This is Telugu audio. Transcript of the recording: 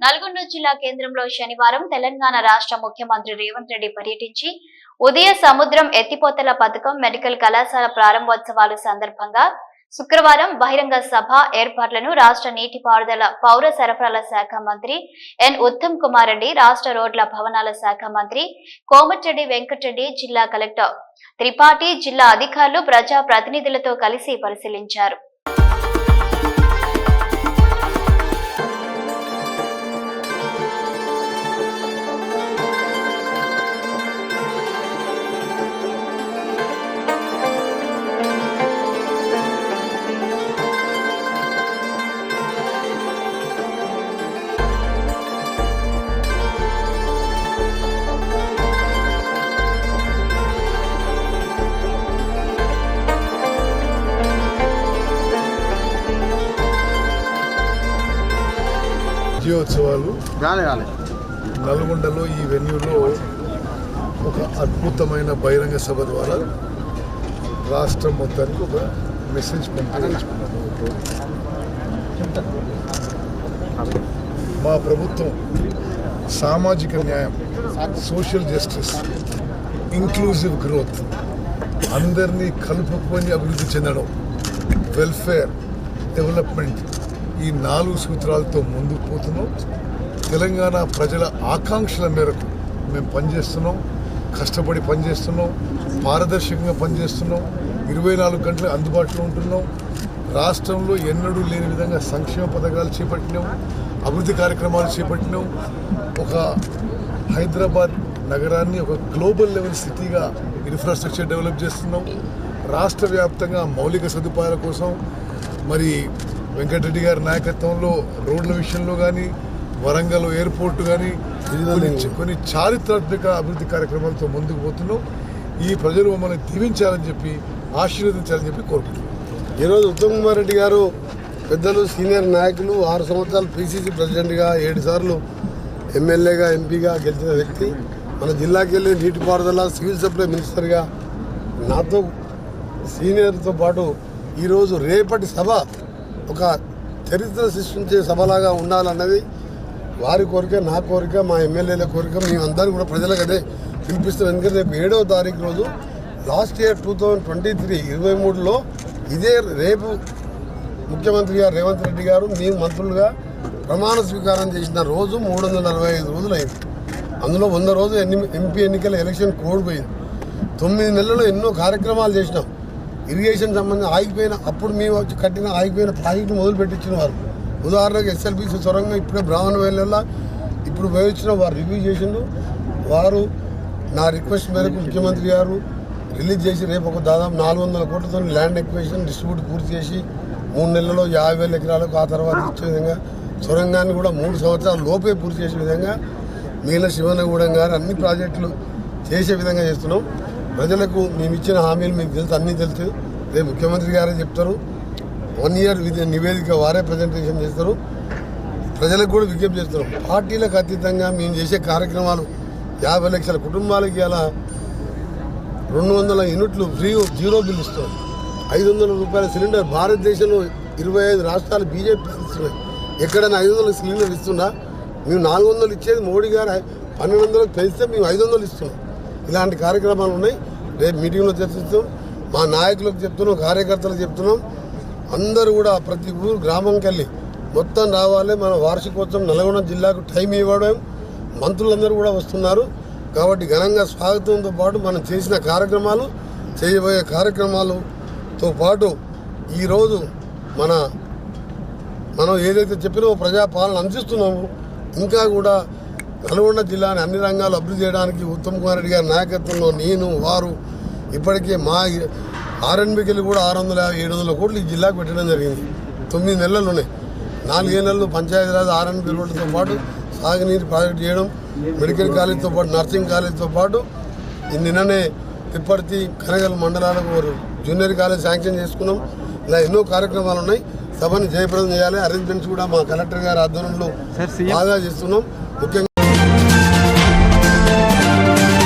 నల్గొండ జిల్లా కేంద్రంలో శనివారం తెలంగాణ రాష్ట్ర ముఖ్యమంత్రి రేవంత్ రెడ్డి పర్యటించి ఉదయ సముద్రం ఎత్తిపోతల పథకం మెడికల్ కళాశాల ప్రారంభోత్సవాలు సందర్భంగా శుక్రవారం బహిరంగ సభ ఏర్పాట్లను రాష్ట్ర నీటిపారుదల పౌర సరఫరాల శాఖ మంత్రి ఎన్ ఉత్తమ్ కుమార్ రెడ్డి, రాష్ట్ర రోడ్ల భవనాల శాఖ మంత్రి కోమటిరెడ్డి వెంకటరెడ్డి, జిల్లా కలెక్టర్ త్రిపాఠి, జిల్లా అధికారులు, ప్రజా ప్రతినిధులతో కలిసి పరిశీలించారు. విజయోత్సవాలు నల్గొండలో ఈ వెన్యూలో ఒక అద్భుతమైన బహిరంగ సభ ద్వారా రాష్ట్రం మొత్తానికి ఒక మెసేజ్ పంపించుకున్నాము. మా ప్రభుత్వం సామాజిక న్యాయం, సోషల్ జస్టిస్, ఇంక్లూజివ్ గ్రోత్, అందరినీ కలుపుకొని అభివృద్ధి చెందడం, వెల్ఫేర్, డెవలప్మెంట్, ఈ 4 సూత్రాలతో ముందుకు పోతున్నాం. తెలంగాణ ప్రజల ఆకాంక్షల మేరకు మేము పనిచేస్తున్నాం, కష్టపడి పనిచేస్తున్నాం, పారదర్శకంగా పనిచేస్తున్నాం, 24 గంటలు అందుబాటులో ఉంటున్నాం. రాష్ట్రంలో ఎన్నడూ లేని విధంగా సంక్షేమ పథకాలు చేపట్టినాం, అభివృద్ధి కార్యక్రమాలు చేపట్టినాం. ఒక హైదరాబాద్ నగరాన్ని ఒక గ్లోబల్ లెవెల్ సిటీగా ఇన్ఫ్రాస్ట్రక్చర్ డెవలప్ చేస్తున్నాం. రాష్ట్ర వ్యాప్తంగా మౌలిక సదుపాయాల కోసం మరి వెంకటరెడ్డి గారి నాయకత్వంలో రోడ్ల విషయంలో కానీ, వరంగల్ ఎయిర్పోర్ట్ కానీ కొన్ని చారిత్రాత్మక అభివృద్ధి కార్యక్రమాలతో ముందుకు పోతున్నాం. ఈ ప్రజలు మమ్మల్ని దీవించాలని చెప్పి, ఆశీర్వదించాలని చెప్పి కోరుకుంటున్నాం. ఈరోజు ఉత్తమ్ కుమార్ రెడ్డి గారు పెద్దలు, సీనియర్ నాయకులు, 6 సంవత్సరాలు PCC ప్రెసిడెంట్గా, 7 సార్లు ఎమ్మెల్యేగా, ఎంపీగా గెలిచిన వ్యక్తి, మన జిల్లాకి వెళ్ళి నీటిపారుదల, సివిల్ సప్లై మినిస్టర్గా నాతో సీనియర్తో పాటు ఈరోజు రేపటి సభ ఒక చరిత్ర సృష్టించే సభలాగా ఉండాలన్నది వారి కోరిక, నా కోరిక, మా ఎమ్మెల్యేల కోరిక. మేమందరం కూడా ప్రజలకు అదే పిలిపిస్తున్నాం. ఎందుకంటే రేపు 7వ తారీఖు రోజు లాస్ట్ ఇయర్ 2023లో ఇదే రేపు ముఖ్యమంత్రి గారు రేవంత్ రెడ్డి గారు మేము మంత్రులుగా ప్రమాణ స్వీకారం చేసిన రోజు 365 రోజులు అయింది. అందులో 100 రోజులు ఎంపీ ఎన్నికల ఎలక్షన్ కోడ్ పోయింది. 9 నెలల్లో ఎన్నో కార్యక్రమాలు చేసినాం. ఇరిగేషన్ సంబంధించి ఆగిపోయిన, అప్పుడు మేము వచ్చి కట్టిన ఆగిపోయిన ప్రాజెక్టు మొదలు పెట్టించిన వారు. ఉదాహరణకు SLBC సొరంగం ఇప్పుడే బ్రాహ్మణవేళ్ళ ఇప్పుడు ఉపయోగించిన వారు రివ్యూ చేసిండు. వారు నా రిక్వెస్ట్ మేరకు ముఖ్యమంత్రి గారు రిలీజ్ చేసి రేపు ఒక దాదాపు 400 కోట్లతో ల్యాండ్ ఎక్విజిషన్ డిస్ట్రిబ్యూట్ పూర్తి చేసి 3 నెలల్లో 50,000 ఎకరాలకు, ఆ తర్వాత ఇచ్చే విధంగా సొరంగాన్ని కూడా 3 సంవత్సరాల లోపే పూర్తి చేసే విధంగా మీల శివనగూడెం గారు అన్ని ప్రాజెక్టులు చేసే విధంగా చేస్తున్నాం. ప్రజలకు మేము ఇచ్చిన హామీలు మీకు తెలుసు, అన్నీ తెలుసు. రేపు ముఖ్యమంత్రి గారే చెప్తారు. 1 ఇయర్ నివేదిక వారే ప్రజెంటేషన్ చేస్తారు. ప్రజలకు కూడా విజ్ఞప్తి చేస్తున్నాం. పార్టీలకు అతీతంగా మేము చేసే కార్యక్రమాలు 50 లక్షల కుటుంబాలకి అలా 200 యూనిట్లు ఫ్రీ, 0 బిల్ ఇస్తాం. 500 రూపాయల సిలిండర్. భారతదేశంలో 25 రాష్ట్రాలు బీజేపీ ఇస్తున్నాయి. ఎక్కడైనా 500 సిలిండర్ ఇస్తున్నా? మేము 400 ఇచ్చేది మోడీ గారు 1200 పెంచితే మేము 500 ఇస్తున్నాం. ఇలాంటి కార్యక్రమాలు ఉన్నాయి. రేపు మీటింగ్లో చర్చిస్తాం. మా నాయకులకు చెప్తున్నాం, కార్యకర్తలకు చెప్తున్నాం. అందరూ కూడా ప్రతి ఊరు గ్రామంకి వెళ్ళి మొత్తం రావాలి. మన వార్షికోత్సవం నల్గొండ జిల్లాకు టైం ఇవ్వడం, మంత్రులందరూ కూడా వస్తున్నారు. కాబట్టి ఘనంగా స్వాగతంతో పాటు మనం చేసిన కార్యక్రమాలు, చేయబోయే కార్యక్రమాలతో పాటు ఈరోజు మనం ఏదైతే చెప్పినో ప్రజాపాలన అందిస్తున్నామో, ఇంకా కూడా నల్గొండ జిల్లాని అన్ని రంగాలు అభివృద్ధి చేయడానికి ఉత్తమ్ కుమార్ రెడ్డి గారి నాయకత్వంలో నేను, వారు ఇప్పటికే మా R&Bకి కూడా 600-700 కోట్లు ఈ జిల్లాకు పెట్టడం జరిగింది. 9 నెలల్లోనే 4 నెలలు పంచాయతీరాజ్ R&B రోడ్లతో పాటు సాగునీరు ప్రాజెక్టు చేయడం, మెడికల్ కాలేజ్తో పాటు నర్సింగ్ కాలేజ్తో పాటు నిన్ననే తిప్పర్తి, కనగల్ మండలాలకు జూనియర్ కాలేజ్ శాంక్షన్ చేసుకున్నాం. ఇలా ఎన్నో కార్యక్రమాలు ఉన్నాయి. సభని జయప్రదం చేయాలి. అరేంజ్మెంట్స్ కూడా మా కలెక్టర్ గారి ఆధ్వర్యంలో బాగా చేస్తున్నాం. ముఖ్యంగా